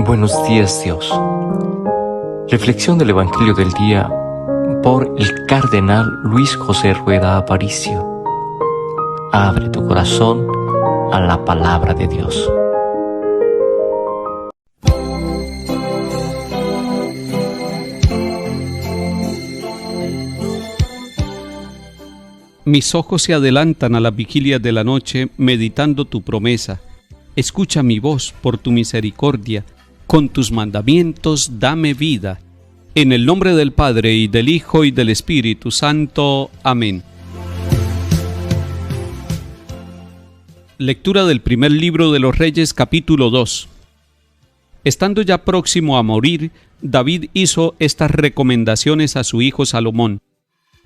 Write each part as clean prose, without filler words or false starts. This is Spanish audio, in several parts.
Buenos días, Dios. Reflexión del Evangelio del día por el Cardenal Luis José Rueda Aparicio. Abre tu corazón a la palabra de Dios. Mis ojos se adelantan a las vigilias de la noche, meditando tu promesa. Escucha mi voz por tu misericordia. Con tus mandamientos dame vida. En el nombre del Padre, y del Hijo, y del Espíritu Santo. Amén. Lectura del primer libro de los Reyes, capítulo 2. Estando ya próximo a morir, David hizo estas recomendaciones a su hijo Salomón.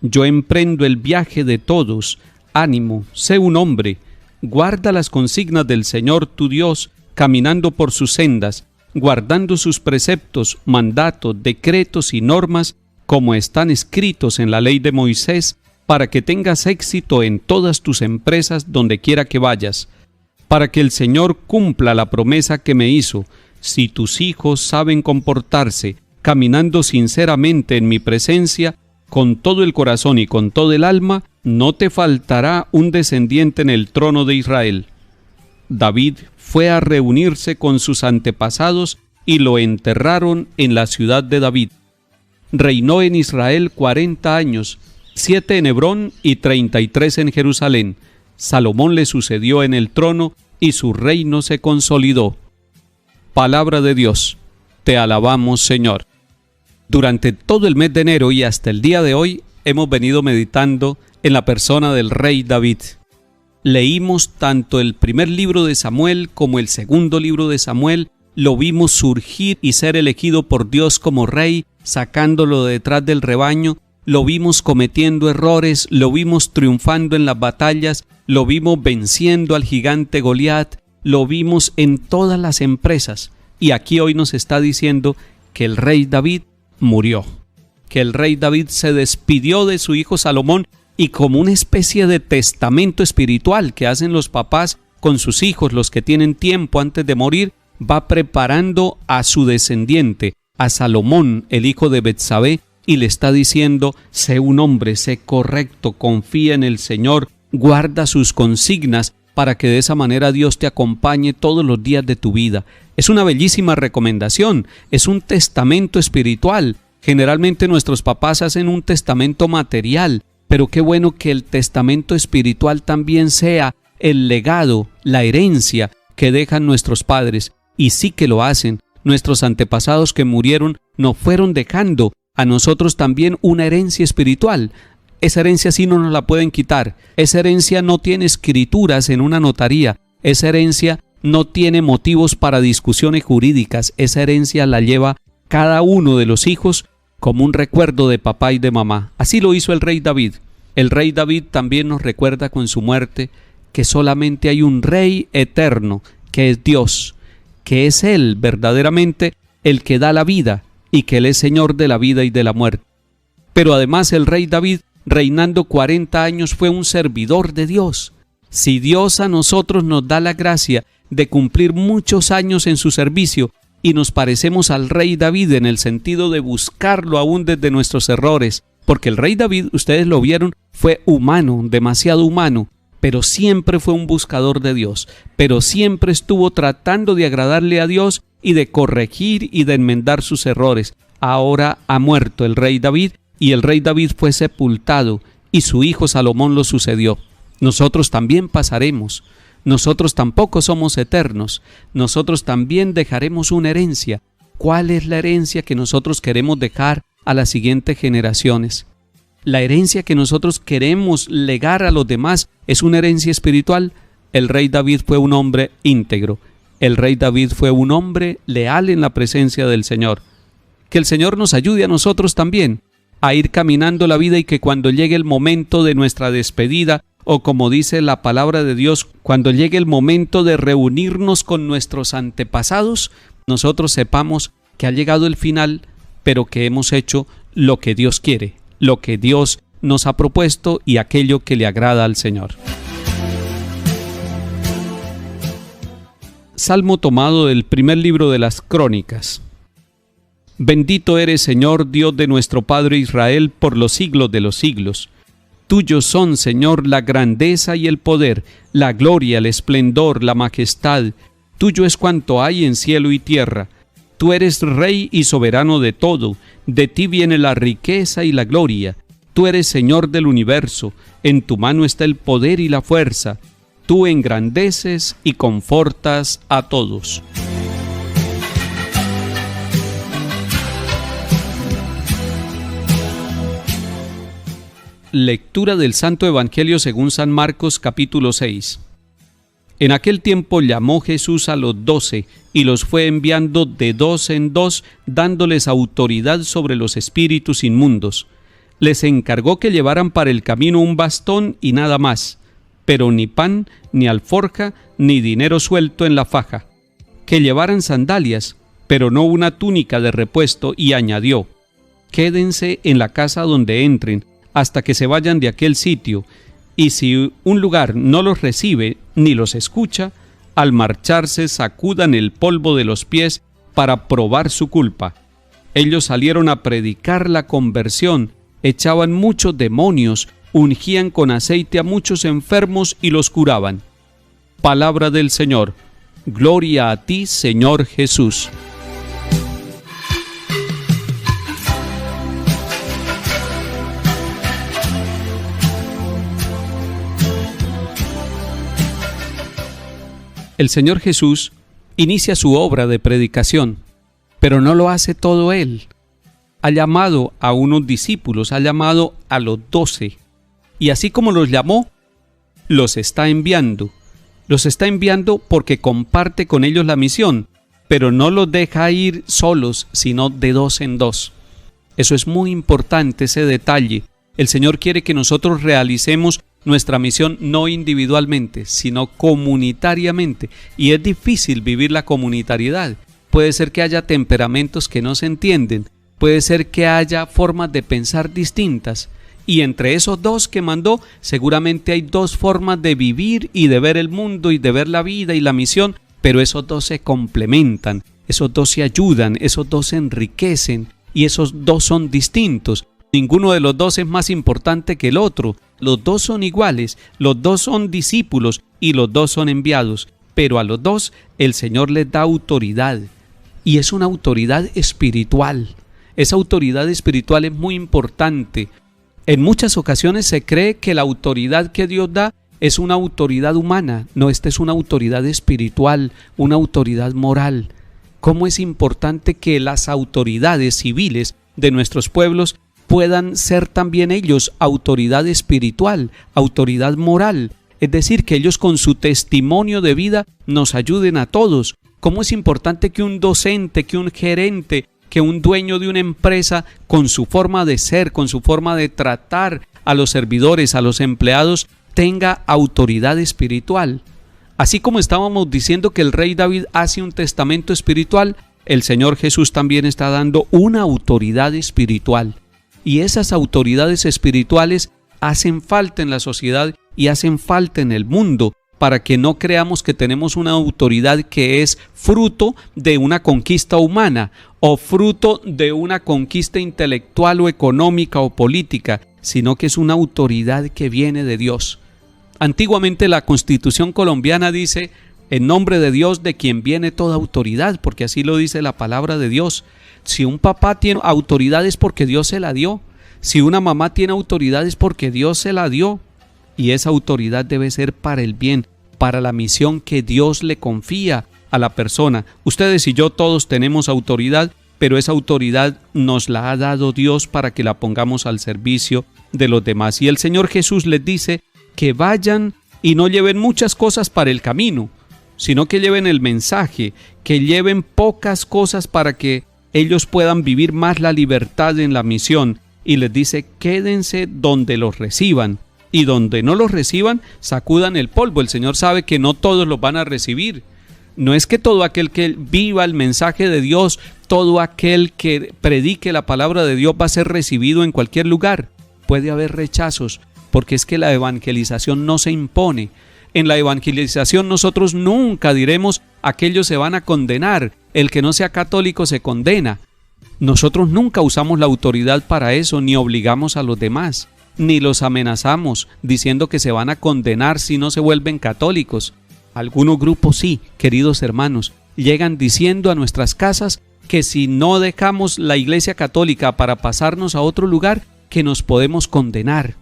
Yo emprendo el viaje de todos. Ánimo, sé un hombre. Guarda las consignas del Señor tu Dios, caminando por sus sendas, guardando sus preceptos, mandatos, decretos y normas, como están escritos en la ley de Moisés, para que tengas éxito en todas tus empresas donde quiera que vayas, para que el Señor cumpla la promesa que me hizo. Si tus hijos saben comportarse, caminando sinceramente en mi presencia, con todo el corazón y con todo el alma, no te faltará un descendiente en el trono de Israel. David fue a reunirse con sus antepasados y lo enterraron en la ciudad de David. Reinó en Israel 40 años, 7 en Hebrón y 33 en Jerusalén. Salomón le sucedió en el trono y su reino se consolidó. Palabra de Dios. Te alabamos, Señor. Durante todo el mes de enero y hasta el día de hoy hemos venido meditando en la persona del rey David. Leímos tanto el primer libro de Samuel como el segundo libro de Samuel, lo vimos surgir y ser elegido por Dios como rey, sacándolo de detrás del rebaño, lo vimos cometiendo errores, lo vimos triunfando en las batallas, lo vimos venciendo al gigante Goliat, lo vimos en todas las empresas. Y aquí hoy nos está diciendo que el rey David murió, que el rey David se despidió de su hijo Salomón y como una especie de testamento espiritual que hacen los papás con sus hijos, los que tienen tiempo antes de morir, va preparando a su descendiente, a Salomón, el hijo de Betsabé, y le está diciendo: sé un hombre, sé correcto, confía en el Señor, guarda sus consignas para que de esa manera Dios te acompañe todos los días de tu vida. Es una bellísima recomendación, es un testamento espiritual. Generalmente nuestros papás hacen un testamento material, pero qué bueno que el testamento espiritual también sea el legado, la herencia que dejan nuestros padres. Y sí que lo hacen. Nuestros antepasados que murieron nos fueron dejando a nosotros también una herencia espiritual. Esa herencia sí no nos la pueden quitar. Esa herencia no tiene escrituras en una notaría. Esa herencia no tiene motivos para discusiones jurídicas. Esa herencia la lleva cada uno de los hijos como un recuerdo de papá y de mamá. Así lo hizo el rey David. El rey David también nos recuerda con su muerte que solamente hay un rey eterno, que es Dios, que es Él verdaderamente el que da la vida y que Él es Señor de la vida y de la muerte. Pero además el rey David, reinando 40 años, fue un servidor de Dios. Si Dios a nosotros nos da la gracia de cumplir muchos años en su servicio y nos parecemos al rey David en el sentido de buscarlo aún desde nuestros errores, porque el rey David, ustedes lo vieron, fue humano, demasiado humano, pero siempre fue un buscador de Dios, pero siempre estuvo tratando de agradarle a Dios y de corregir y de enmendar sus errores. Ahora ha muerto el rey David y el rey David fue sepultado y su hijo Salomón lo sucedió. Nosotros también pasaremos. Nosotros tampoco somos eternos. Nosotros también dejaremos una herencia. ¿Cuál es la herencia que nosotros queremos dejar a las siguientes generaciones? La herencia que nosotros queremos legar a los demás es una herencia espiritual. El rey David fue un hombre íntegro. El rey David fue un hombre leal en la presencia del Señor. Que el Señor nos ayude a nosotros también a ir caminando la vida y que cuando llegue el momento de nuestra despedida, o como dice la palabra de Dios, cuando llegue el momento de reunirnos con nuestros antepasados, nosotros sepamos que ha llegado el final, pero que hemos hecho lo que Dios quiere, lo que Dios nos ha propuesto y aquello que le agrada al Señor. Salmo tomado del primer libro de las Crónicas. Bendito eres, Señor, Dios de nuestro Padre Israel, por los siglos de los siglos. Tuyos son, Señor, la grandeza y el poder, la gloria, el esplendor, la majestad. Tuyo es cuanto hay en cielo y tierra. Tú eres Rey y soberano de todo. De ti viene la riqueza y la gloria. Tú eres Señor del universo. En tu mano está el poder y la fuerza. Tú engrandeces y confortas a todos. Lectura del Santo Evangelio según San Marcos, capítulo 6. En aquel tiempo llamó Jesús a los 12 y los fue enviando de 2 en 2, dándoles autoridad sobre los espíritus inmundos. Les encargó que llevaran para el camino un bastón y nada más, pero ni pan, ni alforja, ni dinero suelto en la faja. Que llevaran sandalias, pero no una túnica de repuesto, y añadió: quédense en la casa donde entren, hasta que se vayan de aquel sitio, y si un lugar no los recibe ni los escucha, al marcharse sacudan el polvo de los pies para probar su culpa. Ellos salieron a predicar la conversión, echaban muchos demonios, ungían con aceite a muchos enfermos y los curaban. Palabra del Señor. Gloria a ti, Señor Jesús. El Señor Jesús inicia su obra de predicación, pero no lo hace todo Él. Ha llamado a unos discípulos, ha llamado a los 12, y así como los llamó, los está enviando. Los está enviando porque comparte con ellos la misión, pero no los deja ir solos, sino de 2 en 2. Eso es muy importante, ese detalle. El Señor quiere que nosotros realicemos nuestra misión no individualmente, sino comunitariamente. Y es difícil vivir la comunitariedad. Puede ser que haya temperamentos que no se entienden. Puede ser que haya formas de pensar distintas. Y entre esos 2 que mandó, seguramente hay 2 formas de vivir y de ver el mundo y de ver la vida y la misión. Pero esos 2 se complementan, esos 2 se ayudan, esos 2 se enriquecen y esos 2 son distintos. Ninguno de los 2 es más importante que el otro. Los 2 son iguales, los 2 son discípulos y los 2 son enviados. Pero a los 2 el Señor les da autoridad. Y es una autoridad espiritual. Esa autoridad espiritual es muy importante. En muchas ocasiones se cree que la autoridad que Dios da es una autoridad humana. No, esta es una autoridad espiritual, una autoridad moral. ¿Cómo es importante que las autoridades civiles de nuestros pueblos puedan ser también ellos autoridad espiritual, autoridad moral? Es decir, que ellos con su testimonio de vida nos ayuden a todos. ¿Cómo es importante que un docente, que un gerente, que un dueño de una empresa, con su forma de ser, con su forma de tratar a los servidores, a los empleados, tenga autoridad espiritual? Así como estábamos diciendo que el rey David hace un testamento espiritual, el Señor Jesús también está dando una autoridad espiritual. Y esas autoridades espirituales hacen falta en la sociedad y hacen falta en el mundo, para que no creamos que tenemos una autoridad que es fruto de una conquista humana o fruto de una conquista intelectual o económica o política, sino que es una autoridad que viene de Dios. Antiguamente la Constitución colombiana dice: en nombre de Dios, de quien viene toda autoridad, porque así lo dice la palabra de Dios. Si un papá tiene autoridad es porque Dios se la dio. Si una mamá tiene autoridad es porque Dios se la dio. Y esa autoridad debe ser para el bien, para la misión que Dios le confía a la persona. Ustedes y yo todos tenemos autoridad, pero esa autoridad nos la ha dado Dios para que la pongamos al servicio de los demás. Y el Señor Jesús les dice que vayan y no lleven muchas cosas para el camino, sino que lleven el mensaje, que lleven pocas cosas para que ellos puedan vivir más la libertad en la misión. Y les dice: quédense donde los reciban, y donde no los reciban, sacudan el polvo. El Señor sabe que no todos los van a recibir. No es que todo aquel que viva el mensaje de Dios, todo aquel que predique la palabra de Dios va a ser recibido en cualquier lugar. Puede haber rechazos, porque es que la evangelización no se impone. En la evangelización nosotros nunca diremos aquellos se van a condenar, el que no sea católico se condena. Nosotros nunca usamos la autoridad para eso, ni obligamos a los demás, ni los amenazamos diciendo que se van a condenar si no se vuelven católicos. Algunos grupos sí, queridos hermanos, llegan diciendo a nuestras casas que si no dejamos la Iglesia Católica para pasarnos a otro lugar, que nos podemos condenar.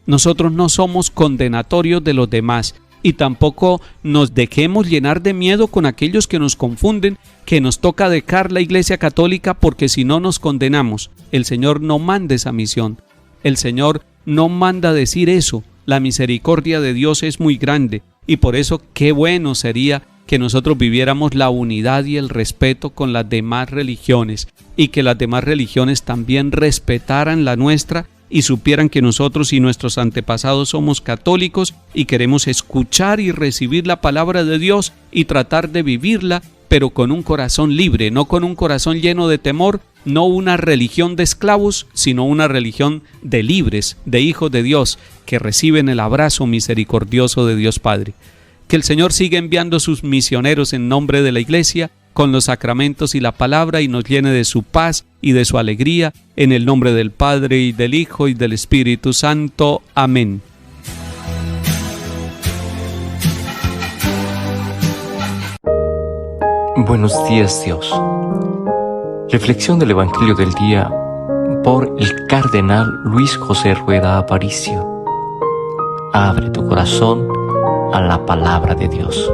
Nosotros no somos condenatorios de los demás y tampoco nos dejemos llenar de miedo con aquellos que nos confunden, que nos toca dejar la Iglesia Católica porque si no nos condenamos. El Señor no manda esa misión. El Señor no manda decir eso. La misericordia de Dios es muy grande y por eso qué bueno sería que nosotros viviéramos la unidad y el respeto con las demás religiones y que las demás religiones también respetaran la nuestra y supieran que nosotros y nuestros antepasados somos católicos y queremos escuchar y recibir la palabra de Dios y tratar de vivirla, pero con un corazón libre, no con un corazón lleno de temor, no una religión de esclavos, sino una religión de libres, de hijos de Dios, que reciben el abrazo misericordioso de Dios Padre. Que el Señor siga enviando sus misioneros en nombre de la Iglesia, con los sacramentos y la palabra, y nos llene de su paz y de su alegría, en el nombre del Padre, y del Hijo, y del Espíritu Santo. Amén. Buenos días, Dios. Reflexión del Evangelio del día por el Cardenal Luis José Rueda Aparicio. Abre tu corazón a la palabra de Dios.